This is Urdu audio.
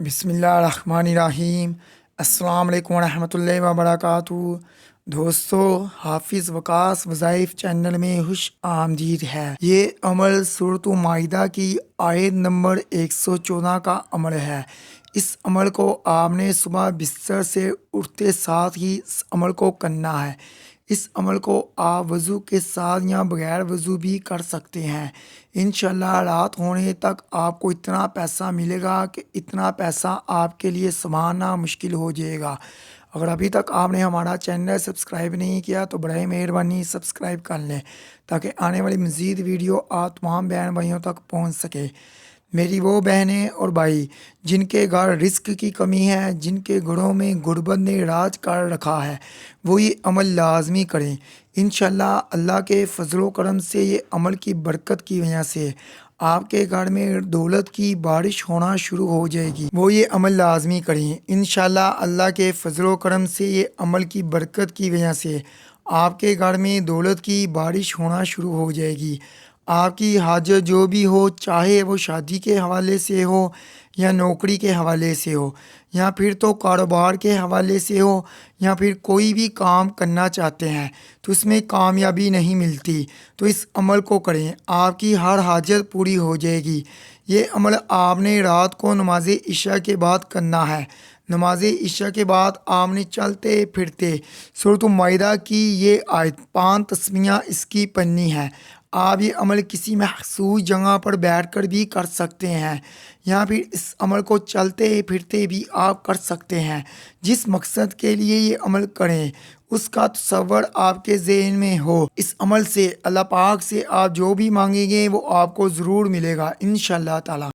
بسم اللہ الرحمن الرحیم۔ السلام علیکم ورحمۃ اللہ وبرکاتہ۔ دوستو، حافظ وقاص وظائف چینل میں خوش آمدید ہے۔ یہ عمل سورۃ مائدہ کی آیت نمبر 114 کا عمل ہے۔ اس عمل کو آپ نے صبح بستر سے اٹھتے ساتھ ہی اس عمل کو کرنا ہے۔ اس عمل کو آپ وضو کے ساتھ یا بغیر وضو بھی کر سکتے ہیں۔ انشاءاللہ رات ہونے تک آپ کو اتنا پیسہ ملے گا کہ اتنا پیسہ آپ کے لیے سنبھالنا مشکل ہو جائے گا۔ اگر ابھی تک آپ نے ہمارا چینل سبسکرائب نہیں کیا تو برائے مہربانی سبسکرائب کر لیں تاکہ آنے والی مزید ویڈیو آپ تمام بہن بھائیوں تک پہنچ سکے۔ میری وہ بہنیں اور بھائی جن کے گھر رزق کی کمی ہے، جن کے گھروں میں غربت نے راج کر رکھا ہے، وہ یہ عمل لازمی کریں۔ انشاءاللہ اللہ کے فضل و کرم سے یہ عمل کی برکت کی وجہ سے آپ کے گھر میں دولت کی بارش ہونا شروع ہو جائے گی۔ وہ یہ عمل لازمی کریں۔ انشاءاللہ اللہ کے فضل و کرم سے یہ عمل کی برکت کی وجہ سے آپ کے گھر میں دولت کی بارش ہونا شروع ہو جائے گی۔ آپ کی حاجت جو بھی ہو، چاہے وہ شادی کے حوالے سے ہو یا نوکری کے حوالے سے ہو یا پھر تو کاروبار کے حوالے سے ہو یا پھر کوئی بھی کام کرنا چاہتے ہیں تو اس میں کامیابی نہیں ملتی، تو اس عمل کو کریں، آپ کی ہر حاجت پوری ہو جائے گی۔ یہ عمل آپ نے رات کو نماز عشاء کے بعد کرنا ہے۔ نماز عشاء کے بعد آپ نے چلتے پھرتے سورۃ مائدہ کی یہ آیت 5 تسمیہ اس کی پڑھنی ہے۔ آپ یہ عمل کسی محفوظ جگہ پر بیٹھ کر بھی کر سکتے ہیں یا پھر اس عمل کو چلتے پھرتے بھی آپ کر سکتے ہیں۔ جس مقصد کے لیے یہ عمل کریں اس کا تصور آپ کے ذہن میں ہو، اس عمل سے اللہ پاک سے آپ جو بھی مانگیں گے وہ آپ کو ضرور ملے گا انشاءاللہ تعالی۔